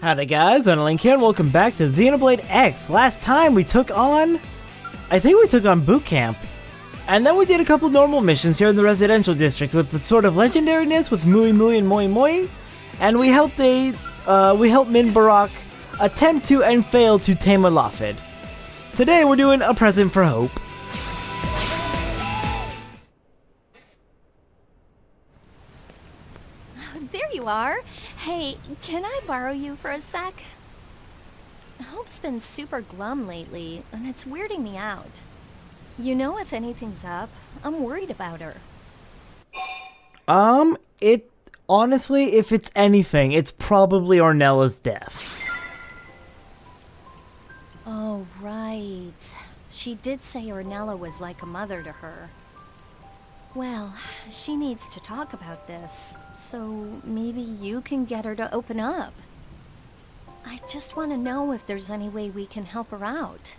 Howdy guys, OniLink here and welcome back to Xenoblade X. Last time we took on... Boot Camp. And then we did a couple normal missions here in the residential district with the sort of legendariness with Mui Mui and Moi Moi. And we helped Minbarok attempt to and fail to tame a Lophid. Today we're doing a present for Hope. There you are. Hey, can I borrow you for a sec? Hope's been super glum lately, and it's weirding me out. You know if anything's up? I'm worried about her. Honestly, if it's anything, it's probably Ornella's death. Oh, right. She did say Ornella was like a mother to her. Well, she needs to talk about this, so maybe you can get her to open up. I just want to know if there's any way we can help her out.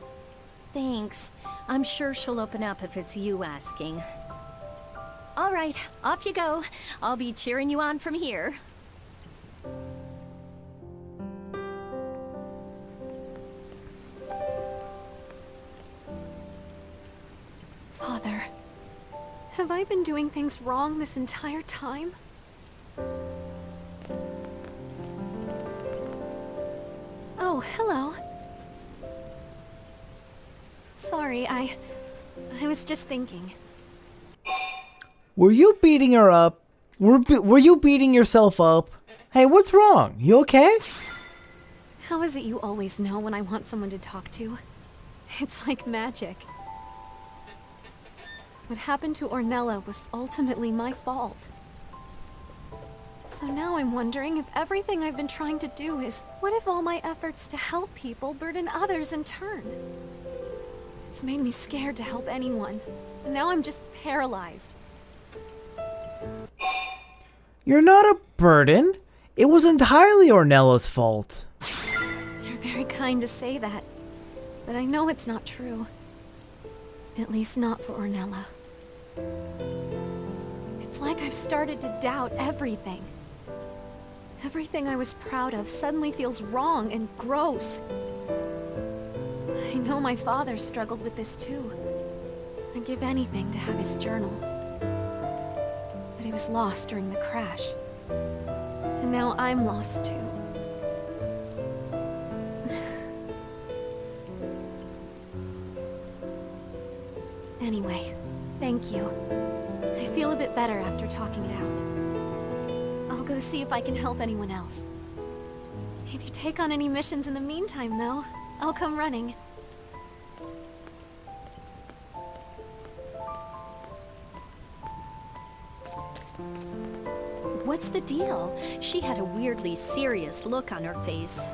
Thanks. I'm sure she'll open up if it's you asking. All right, off you go. I'll be cheering you on from here. Father, have I been doing things wrong this entire time? Oh, hello. Sorry, I was just thinking. Were you beating her up? Were you beating yourself up? Hey, what's wrong? You okay? How is it you always know when I want someone to talk to? It's like magic. What happened to Ornella was ultimately my fault. So now I'm wondering if everything I've been trying to do is... What if all my efforts to help people burden others in turn? It's made me scared to help anyone. And now I'm just paralyzed. You're not a burden. It was entirely Ornella's fault. You're very kind to say that. But I know it's not true. At least not for Ornella. It's like I've started to doubt everything. Everything I was proud of suddenly feels wrong and gross. I know my father struggled with this too. I'd give anything to have his journal. But it was lost during the crash. And now I'm lost too. Anyway, thank you. I feel a bit better after talking it out. I'll go see if I can help anyone else. If you take on any missions in the meantime, though, I'll come running. What's the deal? She had a weirdly serious look on her face.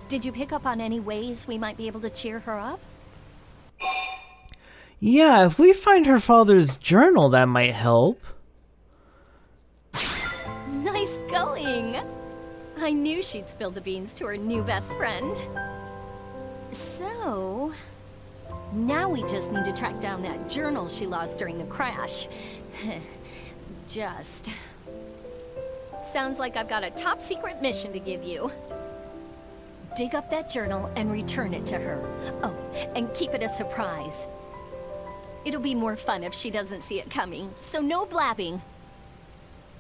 Did you pick up on any ways we might be able to cheer her up? Yeah, if we find her father's journal, that might help. Nice going! I knew she'd spill the beans to her new best friend. So... now we just need to track down that journal she lost during the crash. Just... sounds like I've got a top secret mission to give you. Dig up that journal and return it to her. Oh, and keep it a surprise. It'll be more fun if she doesn't see it coming, so no blabbing.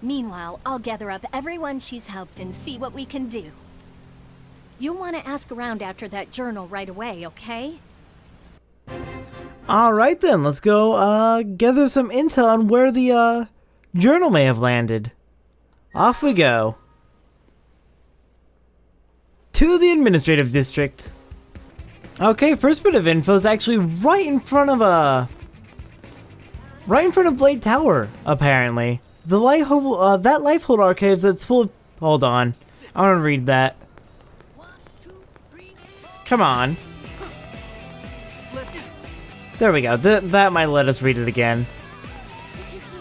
Meanwhile, I'll gather up everyone she's helped and see what we can do. You'll want to ask around after that journal right away, okay? Alright then, let's go gather some intel on where the journal may have landed. Off we go. To the administrative district. Okay, first bit of info is actually right in front of Blade Tower, apparently. The Lifehold, that Lifehold archives that's full of... Hold on. I want to read that. Come on. There we go. That might let us read it again.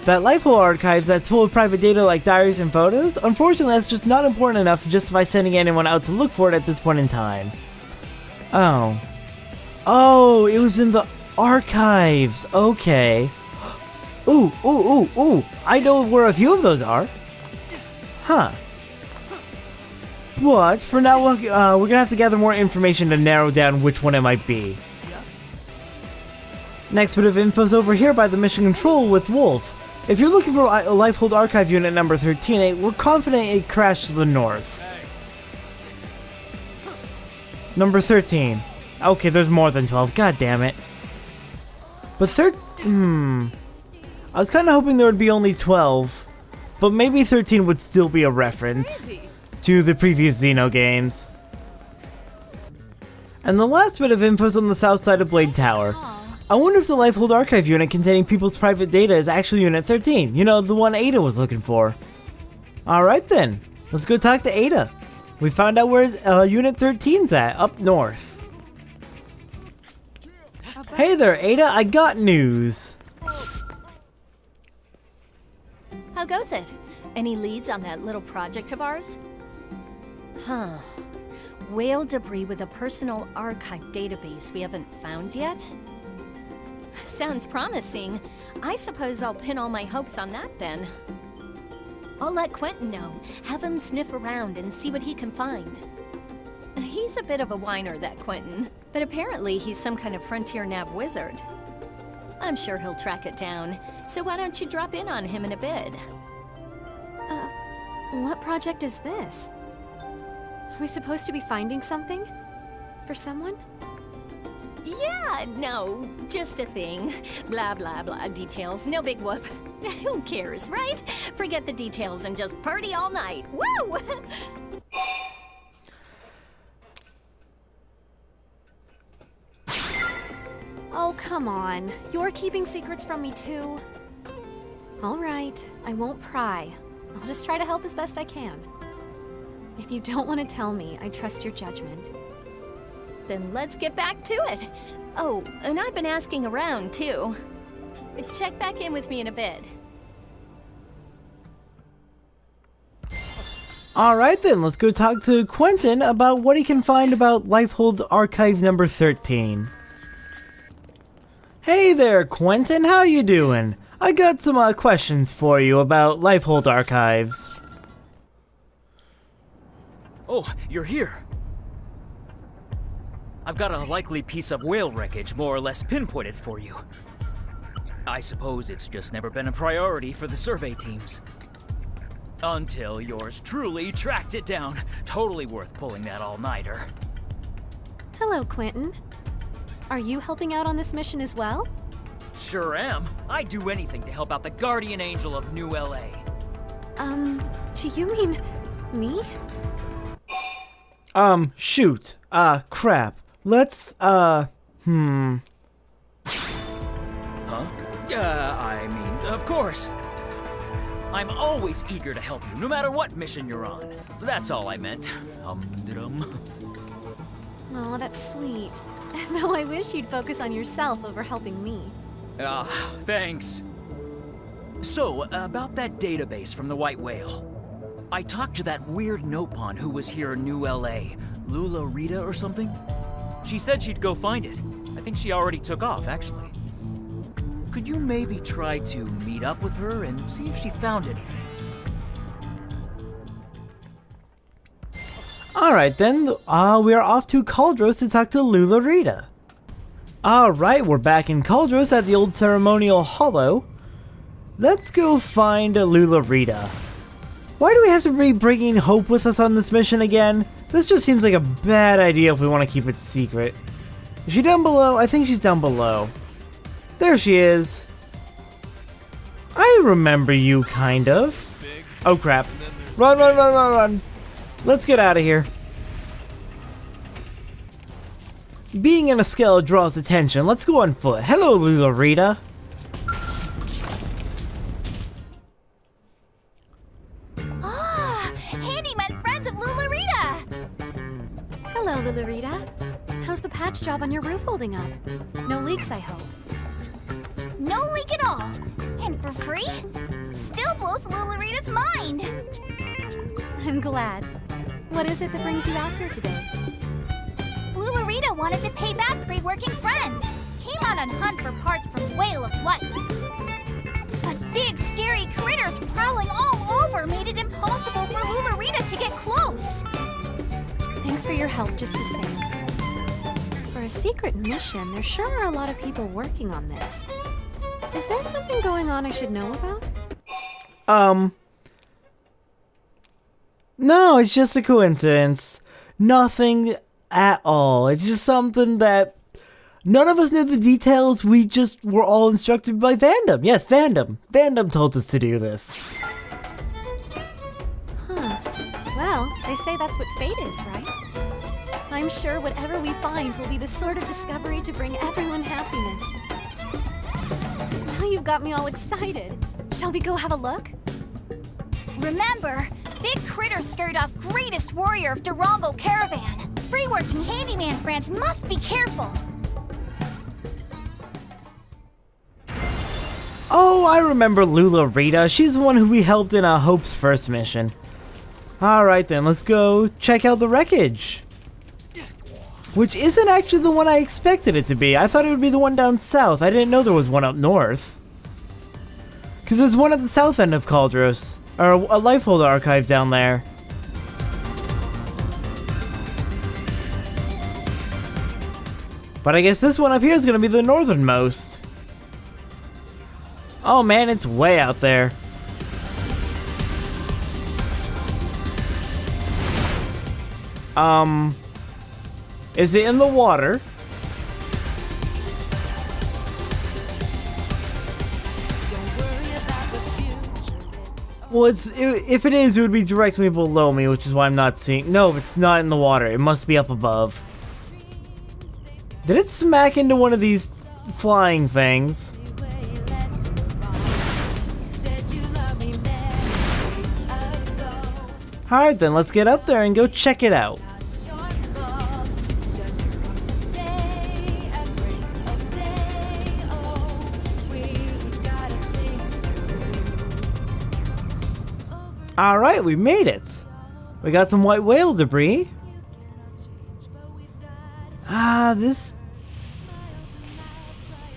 That Lifehold archive that's full of private data like diaries and photos? Unfortunately, that's just not important enough to justify sending anyone out to look for it at this point in time. Oh. Oh, it was in the archives. Okay. Ooh, ooh, ooh, ooh. I know where a few of those are. Huh. But for now, we're gonna have to gather more information to narrow down which one it might be. Next bit of info's over here by the mission control with Wolf. If you're looking for a Lifehold Archive unit number 13, we're confident it crashed to the north. Number 13. Okay, there's more than 12. God damn it. But I was kind of hoping there would be only 12, but maybe 13 would still be a reference to the previous Xeno games. And the last bit of info is on the south side of Blade Tower. I wonder if the Lifehold Archive unit containing people's private data is actually Unit 13. You know, the one Ada was looking for. Alright then, let's go talk to Ada. We found out where Unit 13's at, up north. Hey there, Ada, I got news. How goes it? Any leads on that little project of ours? Huh. Whale debris with a personal archive database we haven't found yet? Sounds promising. I suppose I'll pin all my hopes on that then. I'll let Quentin know. Have him sniff around and see what he can find. He's a bit of a whiner, that Quentin, but apparently he's some kind of frontier nav wizard. I'm sure he'll track it down, so why don't you drop in on him in a bit? What project is this? Are we supposed to be finding something? For someone? Yeah, no, just a thing. Blah, blah, blah, details, no big whoop. Who cares, right? Forget the details and just party all night. Woo! Oh, come on. You're keeping secrets from me too? All right, I won't pry. I'll just try to help as best I can. If you don't want to tell me, I trust your judgment. Then let's get back to it. Oh, and I've been asking around, too. Check back in with me in a bit. Alright then, let's go talk to Quentin about what he can find about Lifehold Archive number 13. Hey there, Quentin, how you doing? I got some questions for you about Lifehold Archives. Oh, you're here. I've got a likely piece of whale wreckage more or less pinpointed for you. I suppose it's just never been a priority for the survey teams. Until yours truly tracked it down. Totally worth pulling that all-nighter. Hello, Quentin. Are you helping out on this mission as well? Sure am. I'd do anything to help out the guardian angel of New LA. Do you mean me? Shoot. Crap. Let's, Huh? I mean, of course. I'm always eager to help you, no matter what mission you're on. That's all I meant. Dum. Oh, that's sweet. Though I wish you'd focus on yourself over helping me. Ah, thanks. So, about that database from the White Whale. I talked to that weird Nopon who was here in New LA, Lula Rita or something. She said she'd go find it. I think she already took off, actually. Could you maybe try to meet up with her and see if she found anything? Alright then, we are off to Caldros to talk to Lula Rita. Alright, we're back in Caldros at the old ceremonial hollow. Let's go find Lula Rita. Why do we have to be bringing Hope with us on this mission again? This just seems like a bad idea if we want to keep it secret. Is she down below? I think she's down below. There she is. I remember you, kind of. Oh crap. Run, run, run, run, run. Let's get out of here. Being in a scale draws attention. Let's go on foot. Hello, Lula Rita. Ah, handyman friends of Lula Rita! Hello, Lulurita. How's the patch job on your roof holding up? No leaks, I hope. No leak at all. And for free? Still blows Lula Rita's mind. I'm glad. What is it that brings you out here today? Lula Rita wanted to pay back free working friends. Came out on hunt for parts from Whale of Light. But big scary critters prowling all over made it impossible for Lula Rita to get close. thanks for your help just the same. For a secret mission, there sure are a lot of people working on this. Is there something going on I should know about? No, it's just a coincidence. Nothing at all. It's just something that none of us knew the details. We just were all instructed by Vandom. Yes, Vandom. Vandom told us to do this. Huh. Well, they say that's what fate is, right? I'm sure whatever we find will be the sort of discovery to bring everyone happiness. Now you've got me all excited. Shall we go have a look? Remember, Big Critter scared off greatest warrior of Durango Caravan. Free-working handyman friends must be careful. Oh, I remember Lula Rita. She's the one who we helped in Hope's first mission. Alright then, let's go check out the wreckage. Which isn't actually the one I expected it to be. I thought it would be the one down south. I didn't know there was one up north. Because there's one at the south end of Caldros. Or a Lifeholder archive down there. But I guess this one up here is going to be the northernmost. Oh man, it's way out there. Is it in the water? Well, if it is, it would be directly below me, which is why I'm not seeing. No, it's not in the water. It must be up above. Did it smack into one of these flying things? Alright then, let's get up there and go check it out. Alright, we made it. We got some white whale debris. This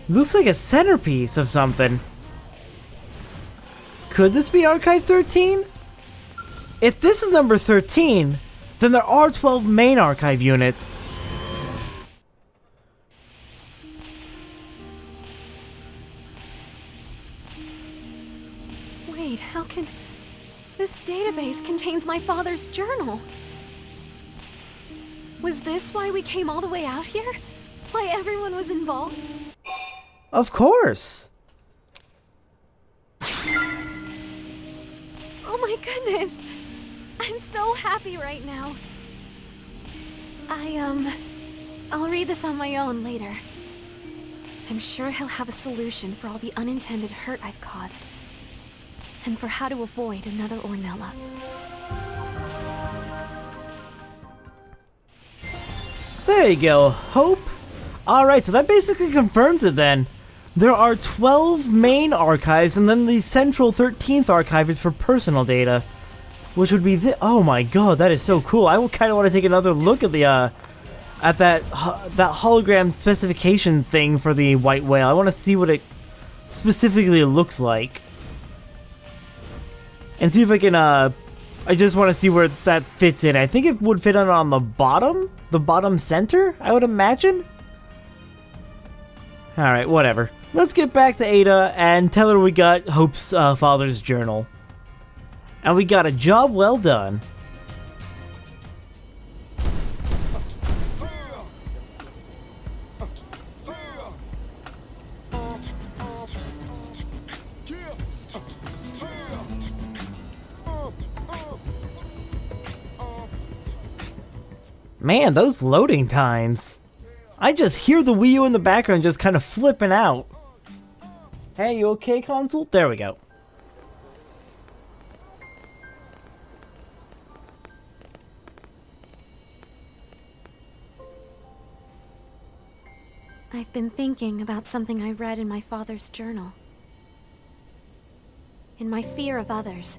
looks like a centerpiece of something. Could this be Archive 13? If this is number 13, then there are 12 main archive units. Wait, how can... This database contains my father's journal. Was this why we came all the way out here? Why everyone was involved? Of course. Oh my goodness! I'm so happy right now. I'll read this on my own later. I'm sure he'll have a solution for all the unintended hurt I've caused. And for how to avoid another Ornella. There you go, Hope. Alright, so that basically confirms it then. There are 12 main archives, and then the central 13th archive is for personal data. Which would be oh my god, that is so cool. I kind of want to take another look at the, at that hologram specification thing for the white whale. I want to see what it specifically looks like. And see if I can, I just want to see where that fits in. I think it would fit on the bottom center, I would imagine. Alright, whatever. Let's get back to Ada and tell her we got Hope's father's journal. And we got a job well done. Man, those loading times. I just hear the Wii U in the background just kind of flipping out. Hey, you okay, console? There we go. I've been thinking about something I read in my father's journal. In my fear of others,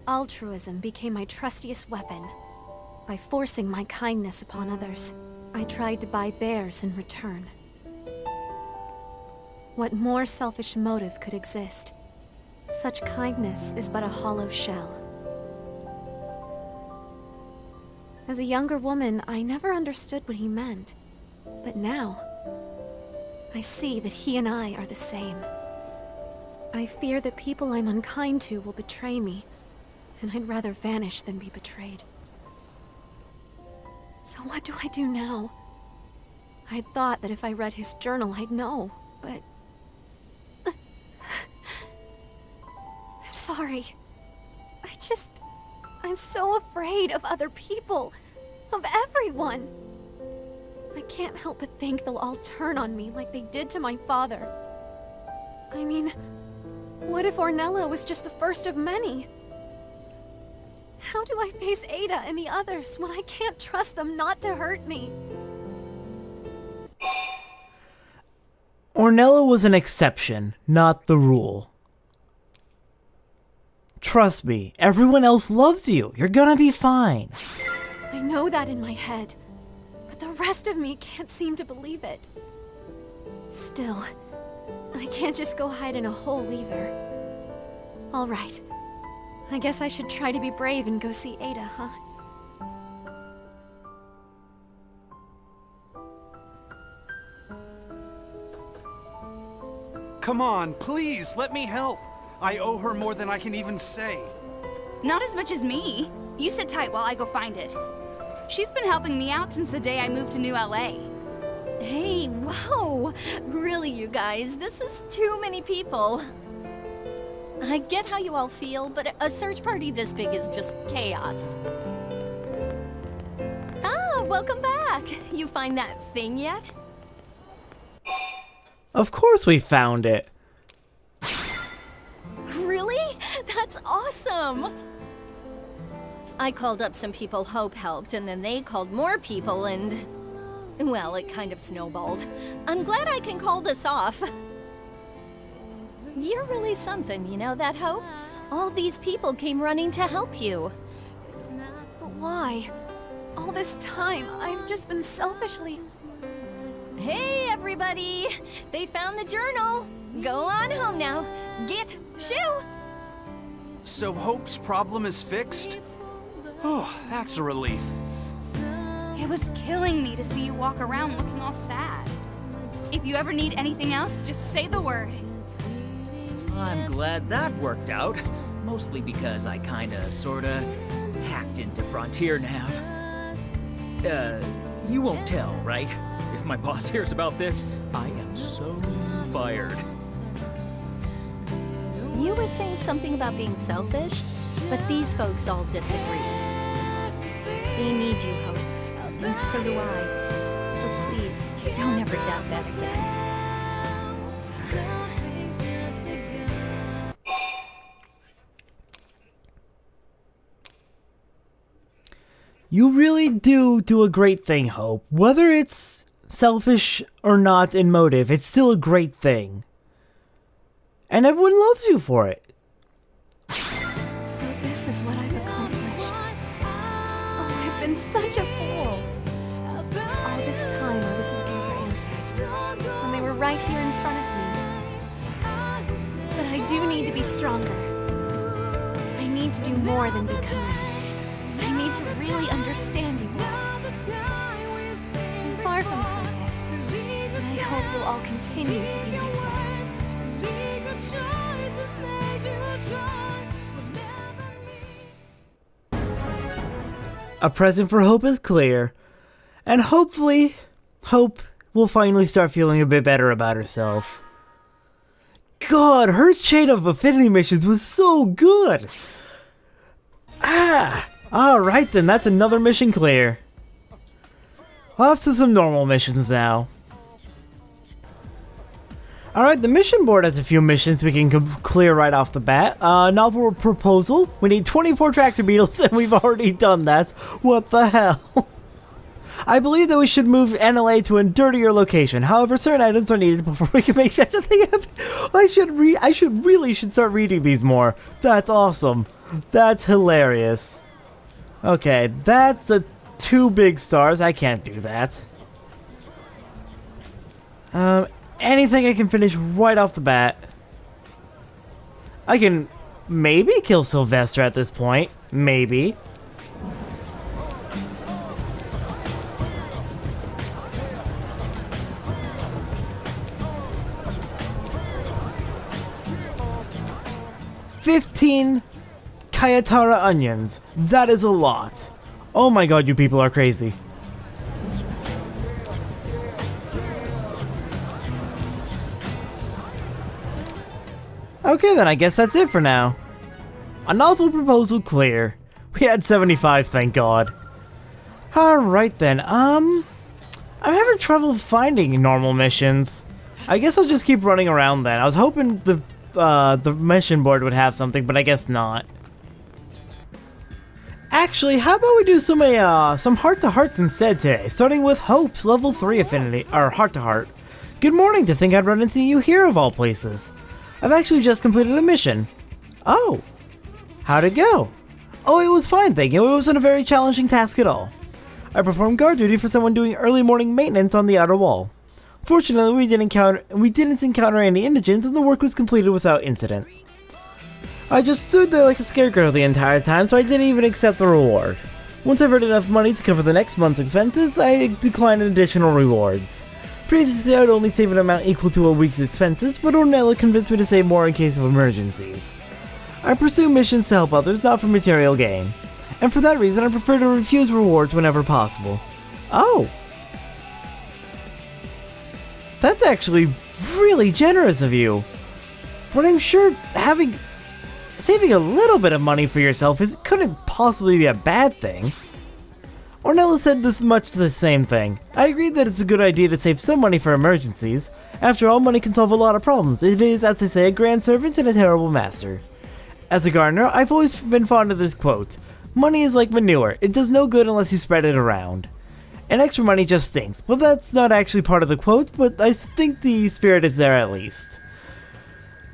altruism became my trustiest weapon. By forcing my kindness upon others, I tried to buy theirs in return. What more selfish motive could exist? Such kindness is but a hollow shell. As a younger woman, I never understood what he meant. But now, I see that he and I are the same. I fear that people I'm unkind to will betray me, and I'd rather vanish than be betrayed. So what do I do now? I'd thought that if I read his journal, I'd know, but... I'm sorry. I'm so afraid of other people, of everyone. I can't help but think they'll all turn on me like they did to my father. I mean, what if Ornella was just the first of many? How do I face Ada and the others when I can't trust them not to hurt me? Ornella was an exception, not the rule. Trust me, everyone else loves you. You're gonna be fine. I know that in my head, but the rest of me can't seem to believe it. Still, I can't just go hide in a hole either. All right. I guess I should try to be brave and go see Ada, huh? Come on, please, let me help. I owe her more than I can even say. Not as much as me. You sit tight while I go find it. She's been helping me out since the day I moved to New LA. Hey, whoa! Really, you guys, this is too many people. I get how you all feel, but a search party this big is just chaos. Ah, welcome back! You find that thing yet? Of course we found it. Really? That's awesome! I called up some people Hope helped, and then they called more people, and... well, it kind of snowballed. I'm glad I can call this off. You're really something, you know that, Hope? All these people came running to help you. But why? All this time, I've just been selfishly... Hey, everybody! They found the journal! Go on home now. Get shoo! So Hope's problem is fixed? Oh, that's a relief. It was killing me to see you walk around looking all sad. If you ever need anything else, just say the word. I'm glad that worked out. Mostly because I kinda, sorta, hacked into Frontier Nav. You won't tell, right? If my boss hears about this, I am so fired. You were saying something about being selfish, but these folks all disagree. They need you, Hope, and so do I. So please, don't ever doubt that again. You really do a great thing, Hope. Whether it's selfish or not in motive, it's still a great thing. And everyone loves you for it. So this is what I've accomplished. Oh, I've been such a fool. All this time I was looking for answers, when they were right here in front of me. But I do need to be stronger. I need to do more than be kind. I need to really understand you more. I'm far from perfect. I hope you'll all continue to be my friends. A present for Hope is clear. And hopefully, Hope will finally start feeling a bit better about herself. God, her chain of affinity missions was so good! Alright then, that's another mission clear. Off to some normal missions now. Alright, the mission board has a few missions we can clear right off the bat. Novel proposal. We need 24 tractor beetles and we've already done that. What the hell? I believe that we should move NLA to a dirtier location. However, certain items are needed before we can make such a thing happen. I really should start reading these more. That's awesome. That's hilarious. Okay, that's 2 big stars. I can't do that. Anything I can finish right off the bat. I can maybe kill Sylvester at this point. Maybe. 15 Kayatara onions. That is a lot. Oh my god, you people are crazy. Okay then, I guess that's it for now. A novel proposal clear. We had 75, thank god. Alright then, I'm having trouble finding normal missions. I guess I'll just keep running around then. I was hoping the mission board would have something, but I guess not. Actually, how about we do some heart-to-hearts instead today, starting with Hope's level 3 affinity, or heart-to-heart. Good morning, to think I'd run into you here of all places. I've actually just completed a mission. Oh, how'd it go? Oh, it was fine, thank you. It wasn't a very challenging task at all. I performed guard duty for someone doing early morning maintenance on the outer wall. Fortunately, we didn't encounter any indigents, and the work was completed without incident. I just stood there like a scarecrow the entire time, so I didn't even accept the reward. Once I've earned enough money to cover the next month's expenses, I declined additional rewards. Previously, I would only save an amount equal to a week's expenses, but Ornella convinced me to save more in case of emergencies. I pursue missions to help others, not for material gain. And for that reason, I prefer to refuse rewards whenever possible. Oh! That's actually really generous of you. But I'm sure saving a little bit of money for yourself couldn't possibly be a bad thing. Ornella said much the same thing. I agreed that it's a good idea to save some money for emergencies. After all, money can solve a lot of problems. It is, as they say, a grand servant and a terrible master. As a gardener, I've always been fond of this quote. Money is like manure. It does no good unless you spread it around. And extra money just stinks. But that's not actually part of the quote, but I think the spirit is there at least.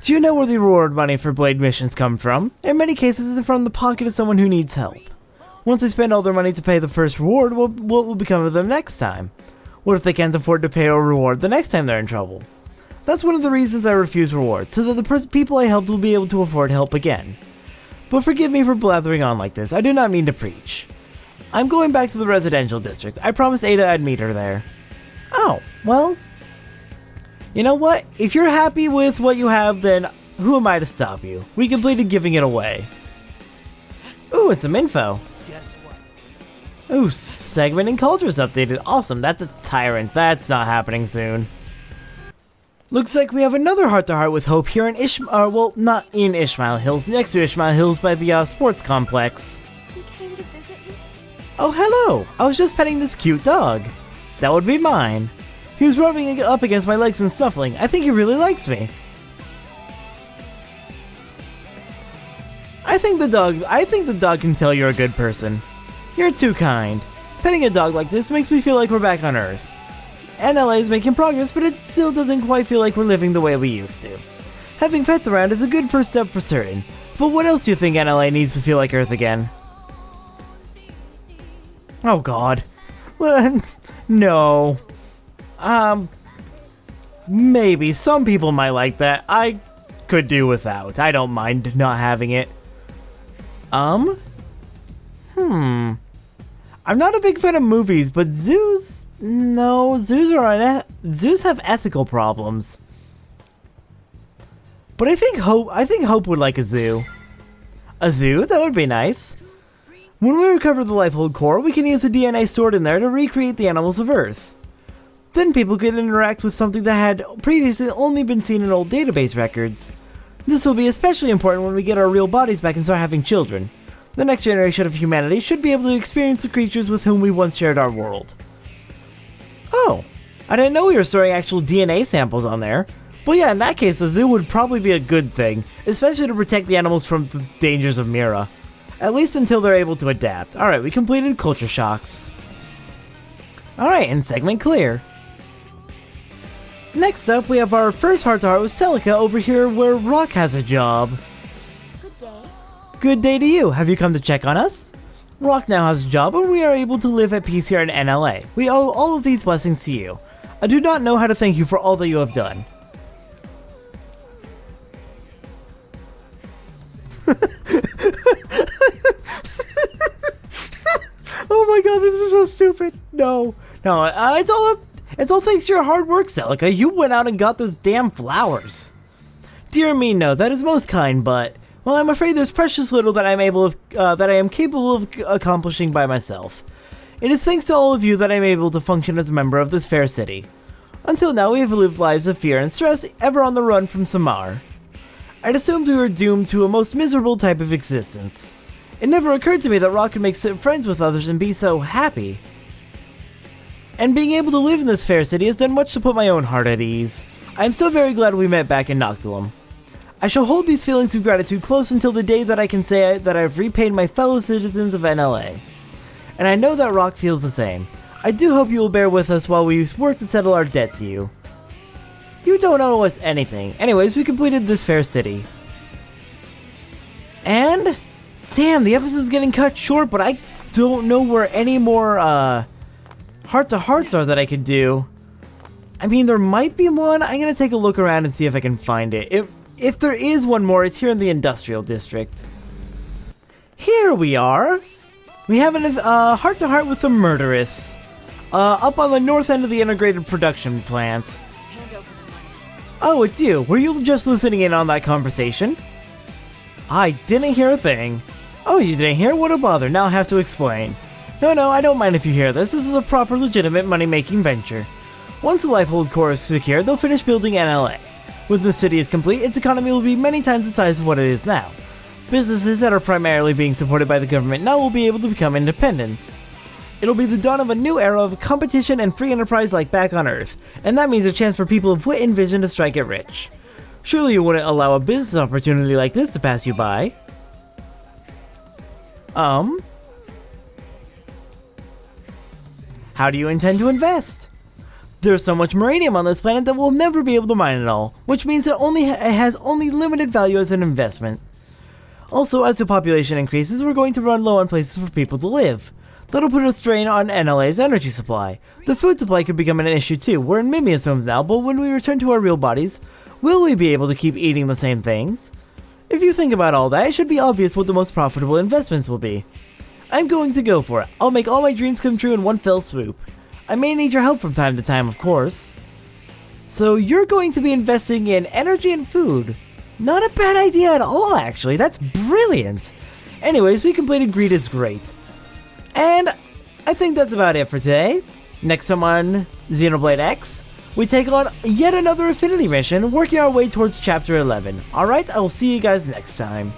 Do you know where the reward money for Blade missions come from? In many cases, it's from the pocket of someone who needs help. Once they spend all their money to pay the first reward, what will become of them next time? What if they can't afford to pay a reward the next time they're in trouble? That's one of the reasons I refuse rewards, so that the people I helped will be able to afford help again. But forgive me for blathering on like this, I do not mean to preach. I'm going back to the residential district. I promised Ada I'd meet her there. Oh, well... You know what? If you're happy with what you have, then who am I to stop you? We completed giving it away. Ooh, it's some info. Guess what? Ooh, segment and cultures updated. Awesome, that's a tyrant. That's not happening soon. Looks like we have another heart-to-heart with Hope here in well, not in Ishmael Hills, next to Ishmael Hills by the sports complex. You came to visit me? Oh, hello! I was just petting this cute dog. That would be mine. He was rubbing up against my legs and snuffling. I think he really likes me. I think the dog can tell you're a good person. You're too kind. Petting a dog like this makes me feel like we're back on Earth. NLA is making progress, but it still doesn't quite feel like we're living the way we used to. Having pets around is a good first step for certain, but what else do you think NLA needs to feel like Earth again? Oh god. Well, no. Maybe. Some people might like that. I could do without. I don't mind not having it. I'm not a big fan of movies, but zoos... No, zoos have ethical problems. But I think Hope would like a zoo. A zoo? That would be nice. When we recover the Lifehold core, we can use the DNA stored in there to recreate the animals of Earth. Then people could interact with something that had previously only been seen in old database records. This will be especially important when we get our real bodies back and start having children. The next generation of humanity should be able to experience the creatures with whom we once shared our world. Oh, I didn't know we were storing actual DNA samples on there. But yeah, in that case, a zoo would probably be a good thing, especially to protect the animals from the dangers of Mira. At least until they're able to adapt. Alright, we completed culture shocks. Alright, and segment clear. Next up, we have our first heart-to-heart with Celica over here where Rock has a job. Good day. Good day to you. Have you come to check on us? Rock now has a job and we are able to live at peace here in NLA. We owe all of these blessings to you. I do not know how to thank you for all that you have done. Oh my god, this is so stupid. No, it's all thanks to your hard work, Celica. You went out and got those damn flowers. Dear me, no, that is most kind, but, Well, I'm afraid there's precious little that I am capable of accomplishing by myself. It is thanks to all of you that I'm able to function as a member of this fair city. Until now, we have lived lives of fear and stress, ever on the run from Samar. I'd assumed we were doomed to a most miserable type of existence. It never occurred to me that Rock could make friends with others and be so happy. And being able to live in this fair city has done much to put my own heart at ease. I am so very glad we met back in Noctilum. I shall hold these feelings of gratitude close until the day that I can say that I have repaid my fellow citizens of NLA. And I know that Rock feels the same. I do hope you will bear with us while we work to settle our debt to you. You don't owe us anything. Anyways, we completed this fair city. And... damn, the episode's getting cut short, but I don't know where any more, heart-to-hearts are that I could do. I mean, there might be one. I'm gonna take a look around and see if I can find it. If there is one more, it's here in the Industrial District. Here we are! We have a heart-to-heart with the Murderess. Up on the north end of the integrated production plant. Hand over the money. Oh, it's you. Were you just listening in on that conversation? I didn't hear a thing. Oh, you didn't hear? What a bother. Now I have to explain. No, I don't mind if you hear this. This is a proper, legitimate money-making venture. Once the Lifehold core is secure, they'll finish building NLA. When the city is complete, its economy will be many times the size of what it is now. Businesses that are primarily being supported by the government now will be able to become independent. It'll be the dawn of a new era of competition and free enterprise like back on Earth, and that means a chance for people of wit and vision to strike it rich. Surely you wouldn't allow a business opportunity like this to pass you by. How do you intend to invest? There's so much uranium on this planet that we'll never be able to mine it all, which means it has only limited value as an investment. Also, as the population increases, we're going to run low on places for people to live. That'll put a strain on NLA's energy supply. The food supply could become an issue too. We're in Mimiasomes now, but when we return to our real bodies, will we be able to keep eating the same things? If you think about all that, it should be obvious what the most profitable investments will be. I'm going to go for it. I'll make all my dreams come true in one fell swoop. I may need your help from time to time, of course. So you're going to be investing in energy and food. Not a bad idea at all, actually. That's brilliant. Anyways, we completed Greed is Great. And I think that's about it for today. Next time on Xenoblade X, we take on yet another Affinity mission, working our way towards Chapter 11. Alright, I will see you guys next time.